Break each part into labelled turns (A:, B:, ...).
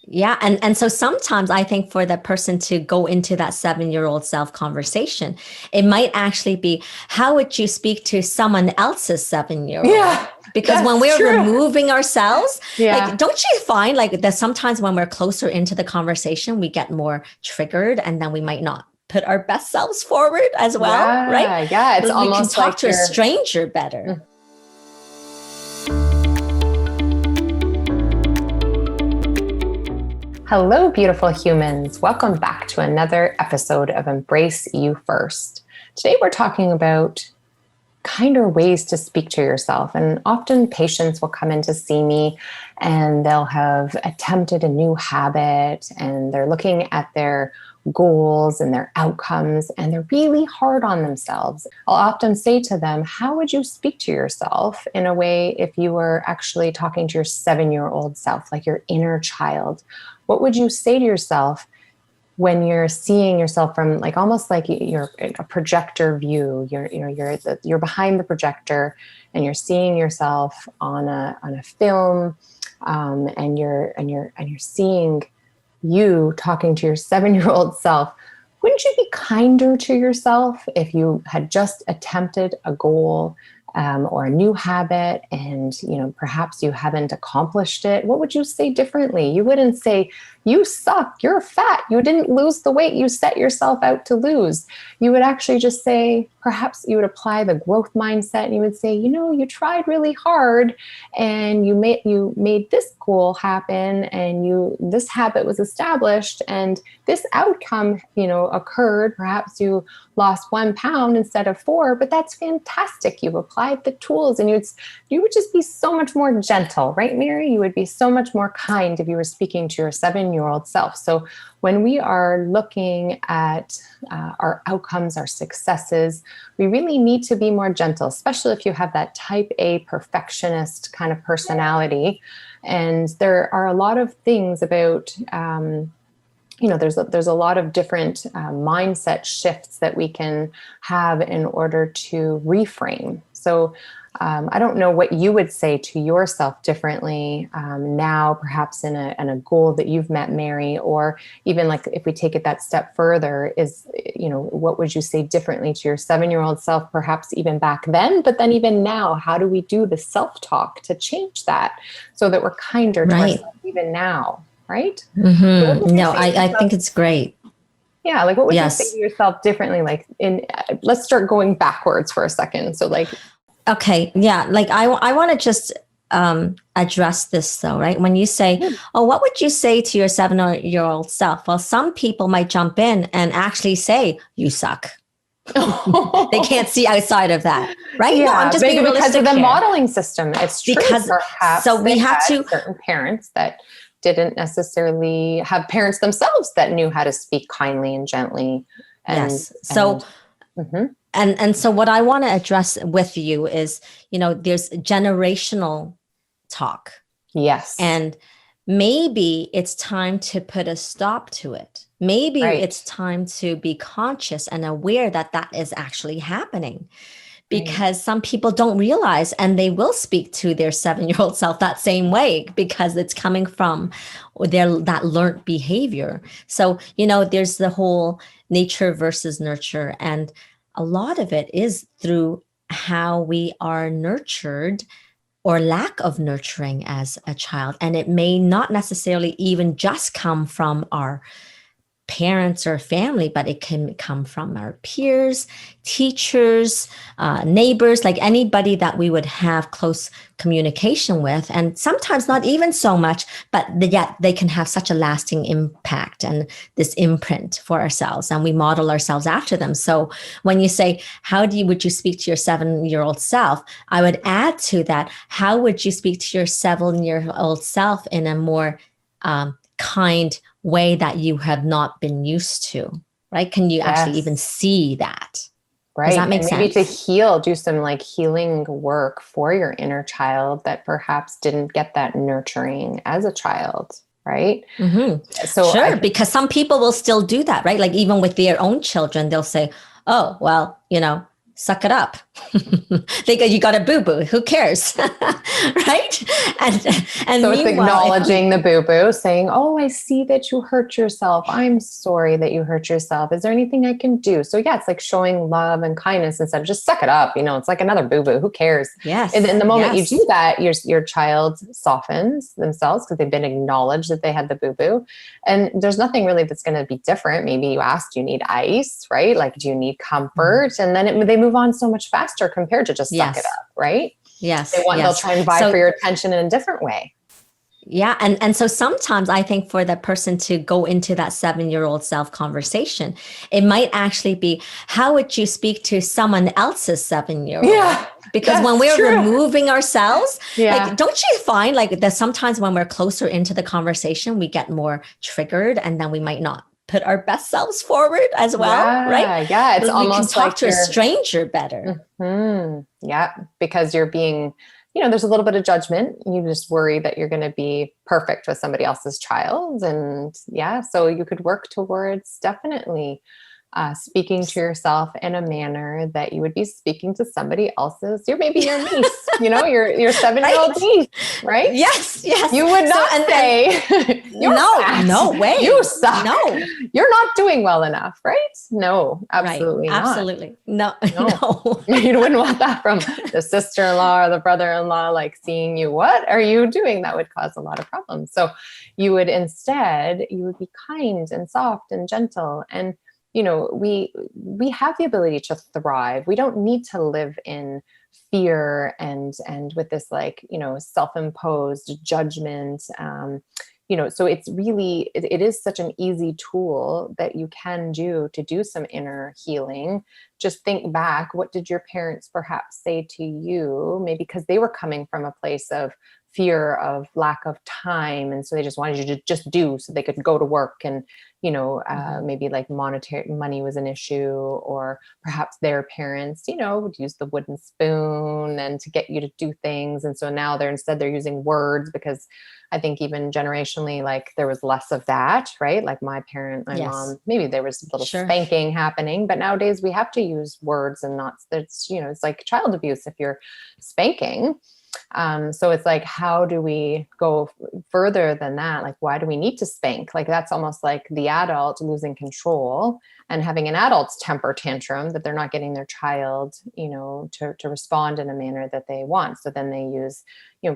A: Yeah. And so sometimes I think for the person to go into that 7-year-old self conversation, it might actually be, how would you speak to someone else's 7-year-old?
B: Yeah,
A: Because when
B: that's
A: we're
B: true.
A: removing ourselves,
B: Yeah.
A: like, don't you find like that sometimes when we're closer into the conversation, we get more triggered and then we might not put our best selves forward as well, right?
B: Yeah. Yeah. It's
A: We can
B: almost
A: talk
B: like
A: to a stranger better.
B: Hello, beautiful humans. Welcome back to another episode of Embrace You First. Today we're talking about kinder ways to speak to yourself. And often patients will come in to see me and they'll have attempted a new habit and they're looking at their goals and their outcomes and they're really hard on themselves. I'll often say to them, how would you speak to yourself in a way if you were actually talking to your 7-year-old self, like your inner child? What would you say to yourself when you're seeing yourself from like almost like you're a projector view? You're behind the projector and you're seeing yourself on a film, and you're seeing you talking to your 7-year-old self. Wouldn't you be kinder to yourself if you had just attempted a goal, or a new habit, and perhaps you haven't accomplished it? What would you say differently? You wouldn't say, you suck, you're fat, you didn't lose the weight you set yourself out to lose. You would actually just say, perhaps you would apply the growth mindset and you would say, you tried really hard and you made this goal happen, and this habit was established, and this outcome occurred. Perhaps you lost 1 pound instead of 4, but that's fantastic. You've applied the tools, and you would just be so much more gentle, right, Mary? You would be so much more kind if you were speaking to your 7-year-old self. So when we are looking at our outcomes, our successes, we really need to be more gentle, especially if you have that type A perfectionist kind of personality. And there are a lot of things about there's a lot of different mindset shifts that we can have in order to reframe. So I don't know what you would say to yourself differently now, perhaps in a goal that you've met, Mary, or even like if we take it that step further, is, what would you say differently to your 7-year-old self, perhaps even back then, but then even now? How do we do the self-talk to change that so that we're kinder to ourselves even now? Right?
A: Mm-hmm. No, I think it's great.
B: Yeah. Like, what would you say to yourself differently? Like let's start going backwards for a second. So like,
A: okay. Yeah. Like I want to just address this though, right? When you say, oh, what would you say to your 7-year-old self? Well, some people might jump in and actually say, you suck. They can't see outside of that, right?
B: Yeah,
A: no, I'm just
B: maybe
A: being
B: because of the
A: here.
B: modeling system. It's true.
A: Because
B: perhaps
A: so we have to
B: certain parents that didn't necessarily have parents themselves that knew how to speak kindly and gently. So what I want to address with you is, there's generational talk. Yes.
A: And maybe it's time to put a stop to it. Maybe it's time to be conscious and aware that that is actually happening. Because some people don't realize, and they will speak to their 7-year-old self that same way because it's coming from that learned behavior. So, there's the whole nature versus nurture. And a lot of it is through how we are nurtured or lack of nurturing as a child. And it may not necessarily even just come from our parents or family, but it can come from our peers, teachers, neighbors, like anybody that we would have close communication with. And sometimes not even so much, but yet they can have such a lasting impact and this imprint for ourselves, and we model ourselves after them. So when you say, would you speak to your 7-year-old self? I would add to that, how would you speak to your 7-year-old self in a more kind way that you have not been used to, right? Can you actually even see that?
B: Right.
A: Does that make sense?
B: Maybe to do some like healing work for your inner child that perhaps didn't get that nurturing as a child, right?
A: Mm-hmm. So sure, because some people will still do that, right? Like even with their own children, they'll say, oh, well, suck it up. They go, you got a boo-boo. Who cares? Right? And
B: so it's acknowledging the boo-boo, saying, oh, I see that you hurt yourself. I'm sorry that you hurt yourself. Is there anything I can do? So yeah, it's like showing love and kindness instead of just suck it up. It's like another boo-boo. Who cares?
A: Yes.
B: And in the moment you do that, your child softens themselves because they've been acknowledged that they had the boo-boo. And there's nothing really that's going to be different. Maybe you ask, do you need ice, right? Like, do you need comfort? Mm-hmm. And then they move on so much faster compared to just suck it up, right?
A: Yes.
B: They'll try and vie for your attention in a different way.
A: Yeah. And so sometimes I think for the person to go into that 7-year-old self conversation, it might actually be, how would you speak to someone else's 7-year-old?
B: Yeah.
A: Because when we're removing ourselves, like, don't you find like that sometimes when we're closer into the conversation, we get more triggered and then we might not put our best selves forward as well, right?
B: Yeah, it's almost like
A: talk to a stranger better.
B: Mm-hmm. Yeah, because you're being, there's a little bit of judgment. You just worry that you're going to be perfect with somebody else's child. And so you could work towards definitely speaking to yourself in a manner that you would be speaking to somebody else's, maybe your niece, your 7-year-old niece, right?
A: Yes.
B: You would not say,
A: no way.
B: You suck.
A: No.
B: You're not doing well enough, right? No, absolutely not.
A: Absolutely. No.
B: You wouldn't want that from the sister-in-law or the brother-in-law, like seeing you, what are you doing? That would cause a lot of problems. So you would be kind and soft and gentle. And we have the ability to thrive. We don't need to live in fear and with this self-imposed judgment. So it's really, it is such an easy tool that you can do to do some inner healing. Just think back, what did your parents perhaps say to you? Maybe because they were coming from a place of fear, of lack of time. And so they just wanted you to just do so they could go to work. And, maybe like monetary money was an issue, or perhaps their parents, would use the wooden spoon and to get you to do things. And so now they're using words, because I think even generationally, like there was less of that, right? Like my mom, maybe there was a little spanking happening, but nowadays we have to use words and not, it's like child abuse if you're spanking. So it's like, how do we go further than that? Like, why do we need to spank? Like, that's almost like the adult losing control and having an adult's temper tantrum that they're not getting their child, to respond in a manner that they want. So then they use,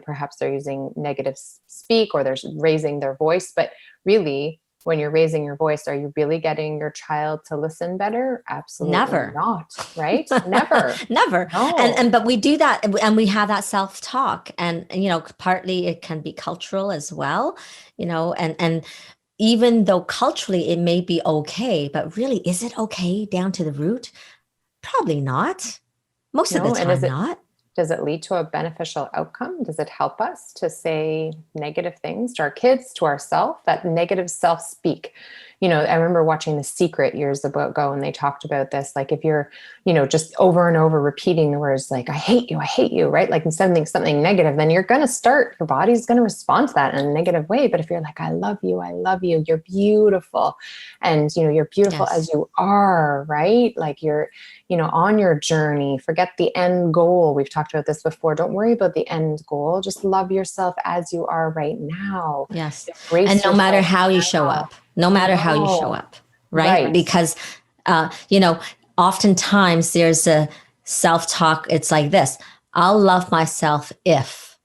B: perhaps they're using negative speak, or they're raising their voice. But really, when you're raising your voice, are you really getting your child to listen better? Absolutely not, right?
A: Never.
B: No.
A: But we do that, and we have that self-talk, and partly it can be cultural as well, and even though culturally it may be okay, but really, is it okay down to the root? Probably not. Most of the time, not.
B: Does it lead to a beneficial outcome? Does it help us to say negative things to our kids, to ourselves? That negative self-speak. I remember watching The Secret years ago, and they talked about this. Like, if you're, just over and over repeating the words like, I hate you, right? Like, instead of something negative, then your body's going to respond to that in a negative way. But if you're like, I love you, you're beautiful. And, you're beautiful as you are, right? Like, you're, on your journey. Forget the end goal. We've talked about this before. Don't worry about the end goal. Just love yourself as you are right now.
A: Yes. And no matter how you show up. No matter how you show up, right? Because, oftentimes there's a self-talk. It's like this: I'll love myself if.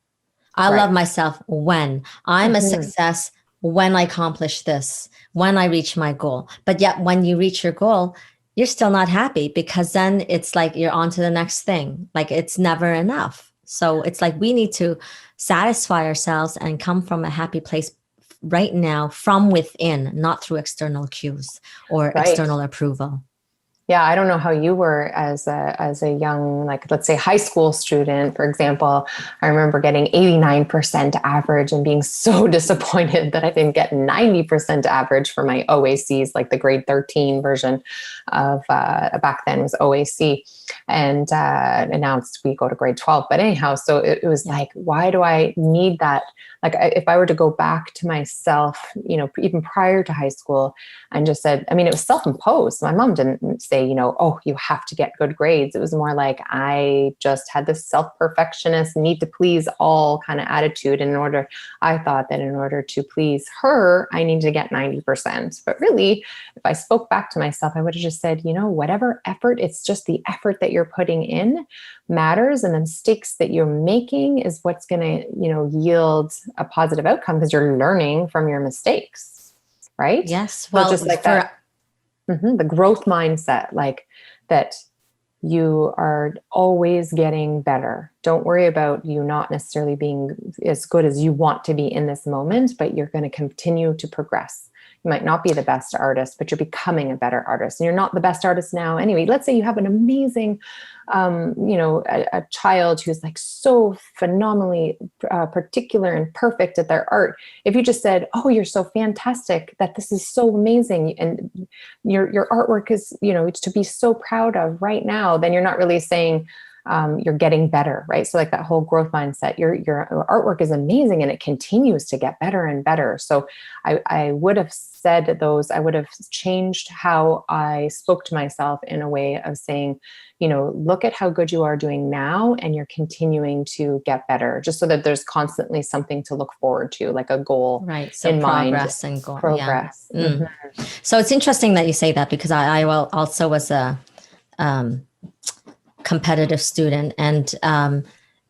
A: I'll love myself when. I'm a success when I accomplish this, when I reach my goal. But yet when you reach your goal, you're still not happy, because then it's like you're on to the next thing. Like, it's never enough. So it's like we need to satisfy ourselves and come from a happy place right now, from within, not through external cues or external approval.
B: Yeah, I don't know how you were as a young, like, let's say high school student, for example. I remember getting 89% average and being so disappointed that I didn't get 90% average for my OACs, like the grade 13 version of back then was OAC. And now we go to grade 12. But anyhow, so it was like, why do I need that? like if I were to go back to myself, you know, even prior to high school, and just said, I mean, it was self-imposed. My mom didn't say, you know, oh, you have to get good grades. It was more like I just had this self-perfectionist, need to please all kind of attitude. And I thought that in order to please her, I need to get 90%. But really, if I spoke back to myself, I would have just said, you know, whatever effort, it's just the effort that you're putting in matters. And the mistakes that you're making is what's going to, you know, yield a positive outcome, because you're learning from your mistakes, right?
A: Yes. Well,
B: so just like that, the growth mindset, like that you are always getting better. Don't worry about you not necessarily being as good as you want to be in this moment, but you're going to continue to progress. You might not be the best artist, but you're becoming a better artist. And you're not the best artist now. Anyway, let's say you have an amazing, you know, a child who's like so phenomenally particular and perfect at their art. If you just said, oh, you're so fantastic, that this is so amazing, and your artwork is, you know, it's to be so proud of right now, then you're not really saying, you're getting better, right? So like that whole growth mindset, your artwork is amazing and it continues to get better and better. So I would have said I would have changed how I spoke to myself in a way of saying, you know, look at how good you are doing now, and you're continuing to get better, just so that there's constantly something to look forward to, like a goal,
A: right? So
B: in
A: progress
B: mind.
A: and goal.
B: Progress.
A: Yeah. So it's interesting that you say that, because I also was a competitive student, and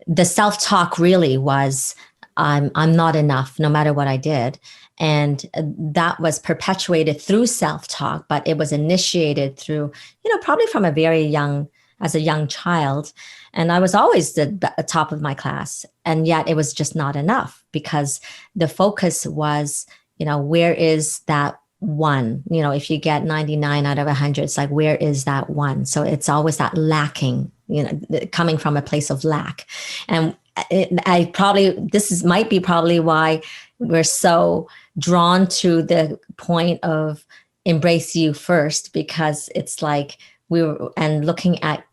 A: the self-talk really was, I'm not enough no matter what I did. And that was perpetuated through self-talk, but it was initiated through, you know, probably from as a young child. And I was always the top of my class. And yet it was just not enough, because the focus was, you know, where is that one? You know, if you get 99 out of 100, it's like, where is that one? So it's always that lacking, you know, coming from a place of lack. And this might be probably why we're so drawn to the point of embrace you first, because it's like and looking at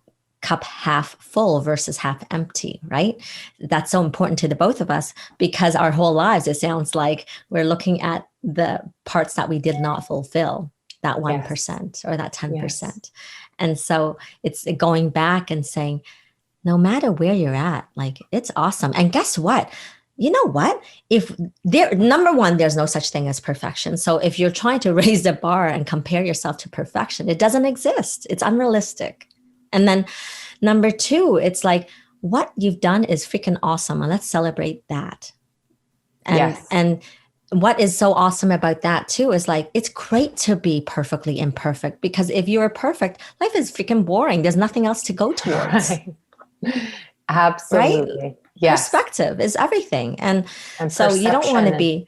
A: cup half full versus half empty, right? That's so important to the both of us, because our whole lives, it sounds like we're looking at the parts that we did not fulfill, that 1% or that 10%. Yes. And so it's going back and saying, no matter where you're at, like, it's awesome. And guess what? You know what? Number one, there's no such thing as perfection. So if you're trying to raise the bar and compare yourself to perfection, it doesn't exist. It's unrealistic. And then number two, it's like, what you've done is freaking awesome, and let's celebrate that. And what is so awesome about that too is, like, it's great to be perfectly imperfect, because if you're perfect, life is freaking boring. There's nothing else to go towards.
B: Right. Absolutely.
A: Right?
B: Yes.
A: Perspective is everything. And so you don't want to be,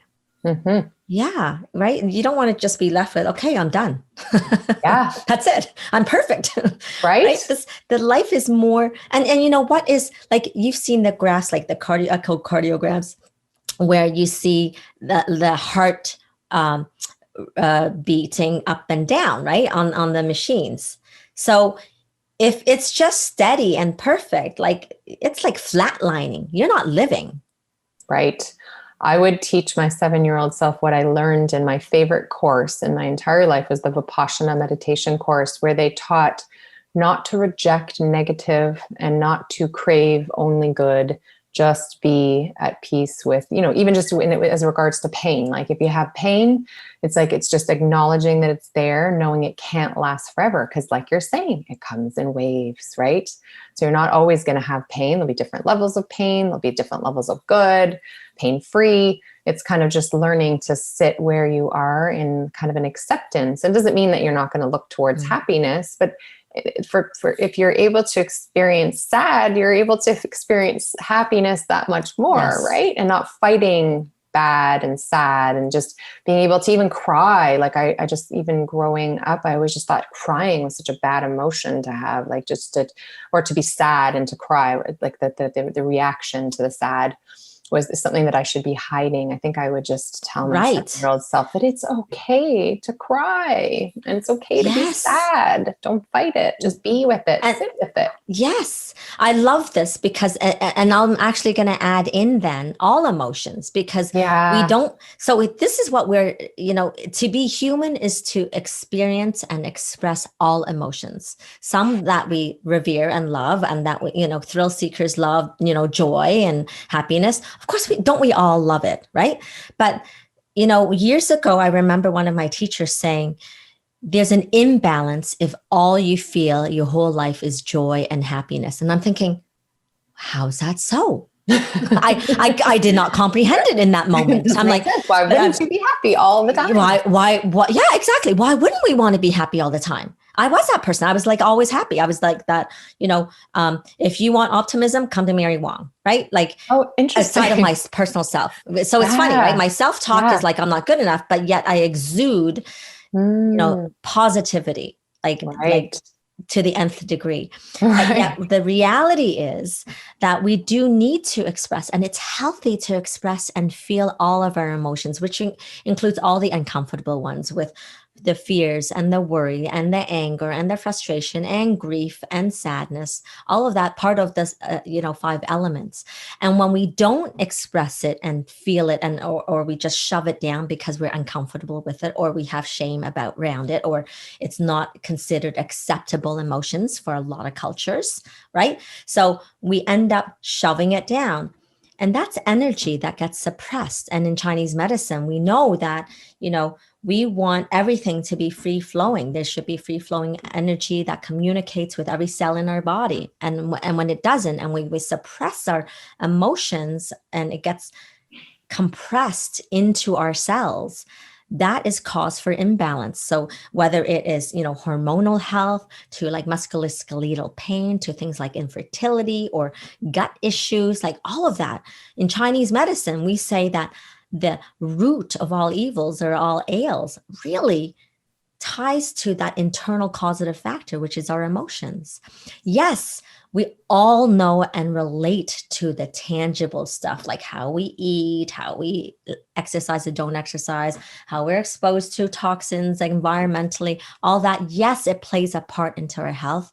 A: yeah, right. You don't want to just be left with, okay, I'm done.
B: Yeah.
A: That's it. I'm perfect.
B: Right.
A: The life is more, and you know what is, like, you've seen the graphs, like the echocardiograms, where you see the heart beating up and down, right, on the machines. So if it's just steady and perfect, like, it's like flatlining. You're not living.
B: Right. I would teach my 7-year-old self what I learned in my favorite course in my entire life was the Vipassana Meditation course, where they taught not to reject negative and not to crave only good, just be at peace with, you know, even just as regards to pain. Like, if you have pain, it's like, it's just acknowledging that it's there, knowing it can't last forever. Because like you're saying, it comes in waves, right? So you're not always going to have pain. There'll be different levels of pain. There'll be different levels of good, pain-free. It's kind of just learning to sit where you are in kind of an acceptance. It doesn't mean that you're not going to look towards happiness, but for if you're able to experience sad, you're able to experience happiness that much more, right? And not fighting bad and sad, and just being able to even cry. Like I just, even growing up, I always just thought crying was such a bad emotion to have, like or to be sad and to cry, like the reaction to the sad. was something that I should be hiding. I think I would just tell my
A: Right.
B: 7-year-old self that it's okay to cry and it's okay to be sad. Don't fight it. Just be with it. Sit with it.
A: Yes. I love this because, and I'm actually going to add in then all emotions, because we don't. So this is what we're, to be human is to experience and express all emotions. Some that we revere and love, and that we, thrill seekers love, joy and happiness. Of course, we all love it, right? But, years ago, I remember one of my teachers saying, there's an imbalance if all you feel your whole life is joy and happiness. And I'm thinking, how's that so? I did not comprehend it in that moment. I'm like,
B: why wouldn't you be happy all the time?
A: Why? Yeah, exactly. Why wouldn't we want to be happy all the time? I was that person. I was like always happy. I was like that, if you want optimism, come to Mary Wong, right? Like,
B: interesting.
A: Aside of my personal self. So it's funny, right? My self-talk is like, I'm not good enough, but yet I exude, positivity, like to the nth degree. Right. Yet the reality is that we do need to express, and it's healthy to express and feel all of our emotions, which includes all the uncomfortable ones, with the fears and the worry and the anger and the frustration and grief and sadness, all of that part of this, 5 elements. And when we don't express it and feel it, and or we just shove it down because we're uncomfortable with it, or we have shame around it, or it's not considered acceptable emotions for a lot of cultures, right? So we end up shoving it down. And that's energy that gets suppressed. And in Chinese medicine, we know that, we want everything to be free flowing. There should be free flowing energy that communicates with every cell in our body. And when it doesn't, and we suppress our emotions and it gets compressed into our cells, that is cause for imbalance. So whether it is, hormonal health, to like musculoskeletal pain, to things like infertility or gut issues, like all of that. In Chinese medicine, we say that the root of all evils or all ails really ties to that internal causative factor, which is our emotions. Yes, we all know and relate to the tangible stuff, like how we eat, how we exercise or don't exercise, how we're exposed to toxins, like environmentally, all that. Yes, it plays a part into our health.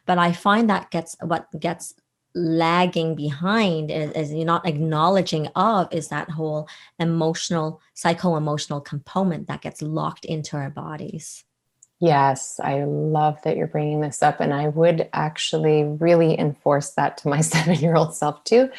A: But I find that what gets lagging behind is you're not acknowledging of is that whole emotional, psycho-emotional component that gets locked into our bodies.
B: Yes, I love that you're bringing this up. And I would actually really enforce that to my 7-year-old self too,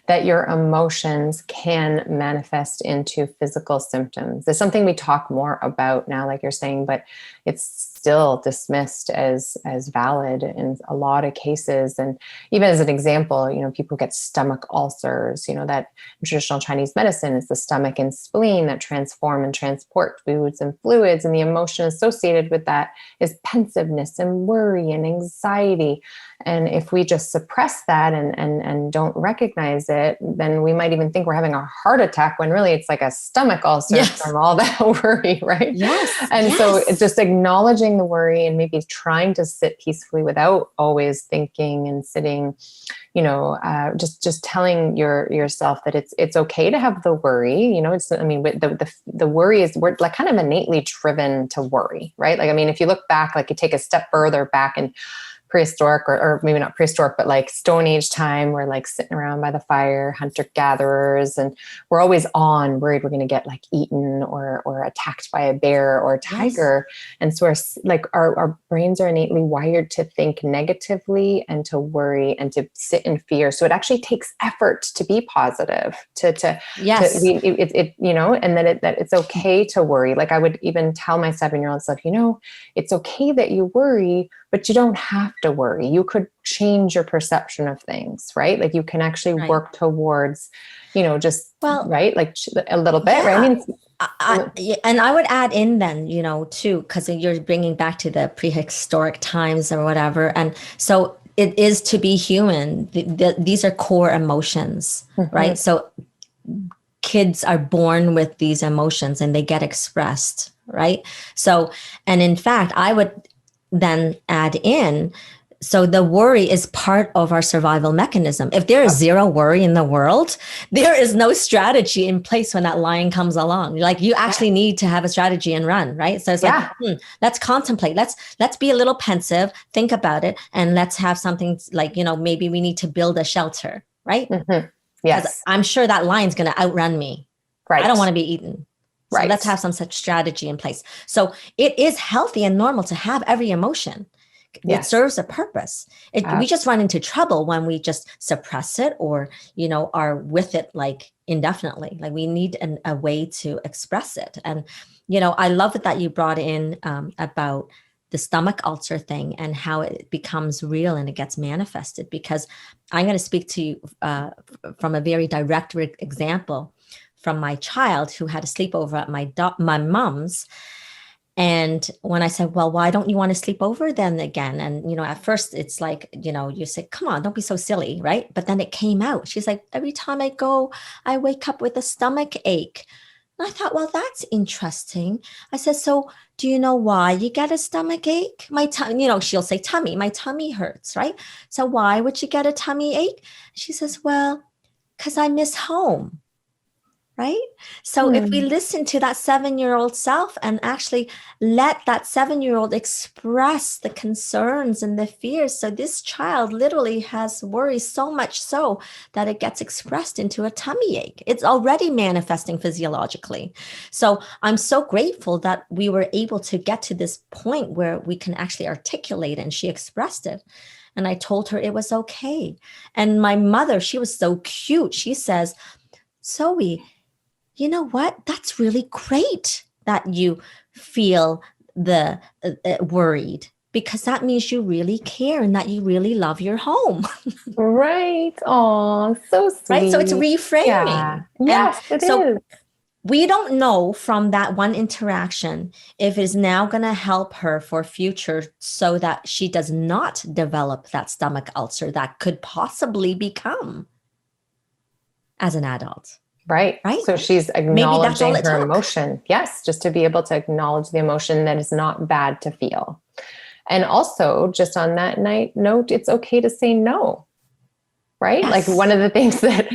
B: that your emotions can manifest into physical symptoms. It's something we talk more about now, like you're saying, but it's still dismissed as valid in a lot of cases. And even as an example, people get stomach ulcers, that in traditional Chinese medicine is the stomach and spleen that transform and transport foods and fluids. And the emotion associated with that is pensiveness and worry and anxiety. And if we just suppress that and don't recognize it, then we might even think we're having a heart attack when really it's like a stomach ulcer from all that worry, right?
A: Yes.
B: And so it's just acknowledging the worry and maybe trying to sit peacefully without always thinking and sitting, just telling yourself that it's okay to have the worry. The worry is, we're like kind of innately driven to worry, right? Like, if you look back, like you take a step further back and prehistoric or maybe not prehistoric, but like Stone Age time, we're like sitting around by the fire, hunter gatherers, and we're always worried we're going to get like eaten or attacked by a bear or a tiger. Yes. And so our brains are innately wired to think negatively and to worry and to sit in fear. So it actually takes effort to be positive, and that it's okay to worry. Like I would even tell my 7-year-old self, it's okay that you worry, but you don't have to worry. You could change your perception of things, right? Like you can actually work towards, right? Like a little bit, right?
A: And I would add in then, too, because you're bringing back to the prehistoric times or whatever. And so it is to be human. These are core emotions, right? So kids are born with these emotions and they get expressed, right? So, and in fact, I would then add in So the worry is part of our survival mechanism. If there is zero worry in the world, there is no strategy in place when that lion comes along. Like you actually need to have a strategy and run, right? So it's like, let's contemplate. Let's be a little pensive, think about it, and let's have something like, maybe we need to build a shelter, right?
B: Mm-hmm. Yes.
A: Because I'm sure that lion's going to outrun me.
B: Right.
A: I don't want to be eaten. So let's have some such strategy in place. So it is healthy and normal to have every emotion. It serves a purpose. We just run into trouble when we just suppress it or, are with it like indefinitely. Like we need a way to express it. And, I love it that you brought in about the stomach ulcer thing and how it becomes real and it gets manifested, because I'm going to speak to you from a very direct example from my child who had a sleepover at my mom's. And when I said, well, why don't you want to sleep over then again? And, at first it's like, you say, come on, don't be so silly. Right. But then it came out. She's like, every time I go, I wake up with a stomach ache. And I thought, well, that's interesting. I said, so do you know why you get a stomach ache? My tummy, she'll say tummy, my tummy hurts. Right. So why would you get a tummy ache? She says, well, because I miss home. Right. So if we listen to that 7-year-old self and actually let that 7-year-old express the concerns and the fears. So this child literally has worries so much so that it gets expressed into a tummy ache. It's already manifesting physiologically. So I'm so grateful that we were able to get to this point where we can actually articulate it, and she expressed it. And I told her it was okay. And my mother, she was so cute. She says, Zoe, you know what? That's really great that you feel the worried, because that means you really care and that you really love your home.
B: Right. Oh, so sweet.
A: Right. So it's reframing.
B: Yeah. Yes, it is.
A: We don't know from that one interaction if it is now going to help her for future so that she does not develop that stomach ulcer that could possibly become as an adult.
B: Right. So she's acknowledging her emotion. Yes. Just to be able to acknowledge the emotion that is not bad to feel. And also just on that note, it's okay to say no. Right. Yes. Like one of the things that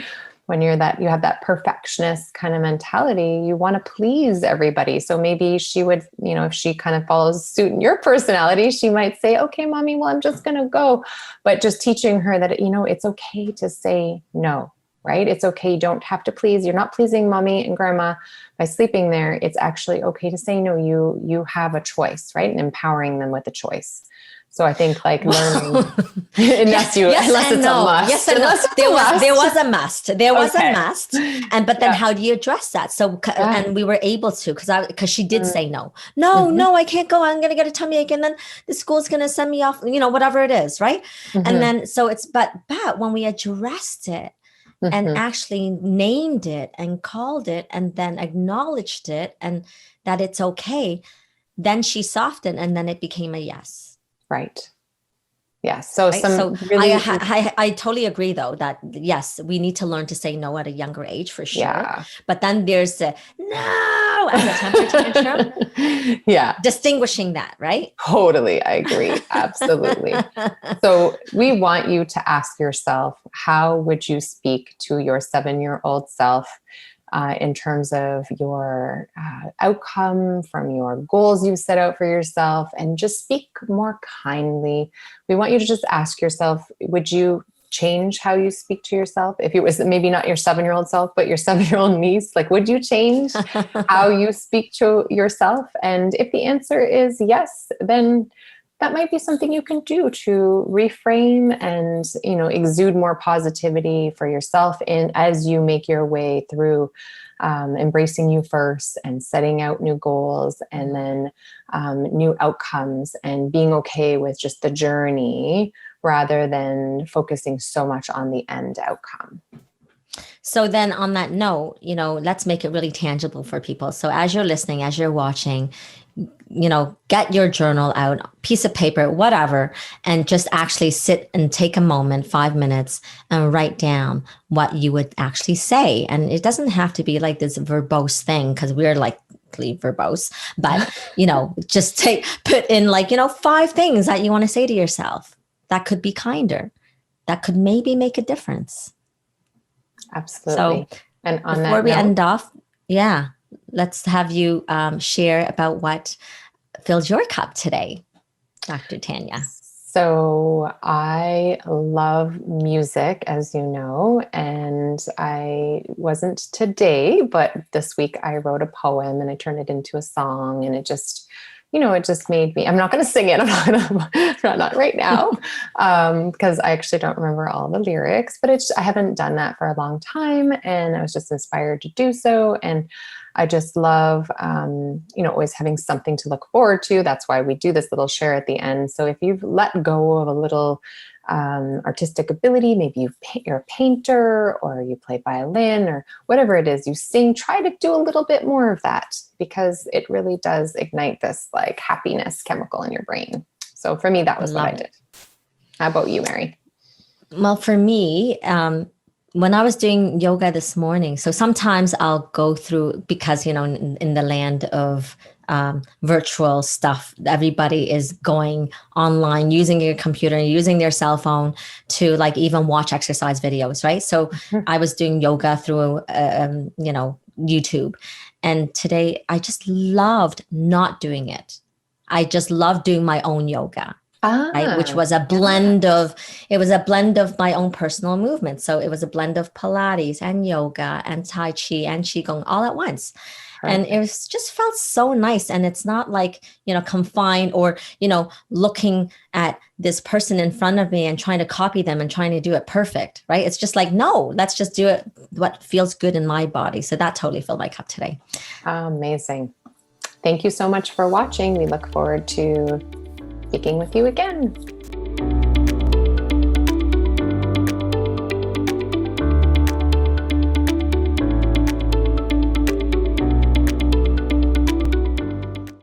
B: when you have that perfectionist kind of mentality, you want to please everybody. So maybe she would, if she kind of follows suit in your personality, she might say, okay, mommy, well, I'm just going to go. But just teaching her that, it's okay to say no. Right? It's okay. You don't have to please. You're not pleasing mommy and grandma by sleeping there. It's actually okay to say no. You have a choice, right? And empowering them with a choice. So I think like learning, unless it's a must.
A: Yes and no. There was a must. There was a must. But then how do you address that? So, and we were able to, because she did say no, I can't go. I'm going to get a tummy ache. And then the school's going to send me off, whatever it is. Right. And then, so it's, but when we addressed it, and actually named it and called it and then acknowledged it and that it's okay, then she softened and then it became a yes.
B: Right. Yes. So
A: really, I totally agree though that yes, we need to learn to say no at a younger age for sure. Yeah. But then there's the no as a temper tantrum.
B: Yeah.
A: Distinguishing that, right?
B: Totally. I agree. Absolutely. So we want you to ask yourself, how would you speak to your 7-year-old self in terms of your outcome from your goals you set out for yourself, and just speak more kindly. We want you to just ask yourself, would you change how you speak to yourself? If it was maybe not your 7-year-old self, but your 7-year-old niece, like, would you change how you speak to yourself? And if the answer is yes, then that might be something you can do to reframe and, exude more positivity for yourself as you make your way through embracing you first and setting out new goals and then new outcomes and being okay with just the journey rather than focusing so much on the end outcome.
A: So then on that note, let's make it really tangible for people. So as you're listening, as you're watching, get your journal out, piece of paper, whatever, and just actually sit and take a moment, 5 minutes, and write down what you would actually say. And it doesn't have to be like this verbose thing, because we're like verbose, but, just put in 5 things that you want to say to yourself. that could be kinder, that could maybe make a difference.
B: Absolutely.
A: So
B: and on
A: before
B: that
A: we
B: note,
A: end off, yeah, let's have you share about what fills your cup today, Dr. Tanya.
B: So I love music, as you know, and I wasn't today, but this week I wrote a poem and I turned it into a song, and it just, it just made me, I'm not going to sing it. I'm not right now, because I actually don't remember all the lyrics, but I haven't done that for a long time, and I was just inspired to do so. And I just love, always having something to look forward to. That's why we do this little share at the end. So if you've let go of a little artistic ability, maybe you're a painter, or you play violin, or whatever it is you sing, try to do a little bit more of that, because it really does ignite this like happiness chemical in your brain. So for me, that was what I did. How about you, Mary?
A: Well, for me, when I was doing yoga this morning, so sometimes I'll go through, because, in the land of virtual stuff, everybody is going online, using your computer, using their cell phone to like even watch exercise videos, right? So I was doing yoga through, YouTube. And today I just loved not doing it. I just loved doing my own yoga. Right, which was a blend of my own personal movement. So it was a blend of Pilates and yoga and Tai Chi and Qigong all at once. Perfect. And it just felt so nice. And it's not like, confined or, looking at this person in front of me and trying to copy them and trying to do it perfect, right? It's just like, no, let's just do it what feels good in my body. So that totally filled my cup today.
B: Amazing. Thank you so much for watching. We look forward to speaking with you again.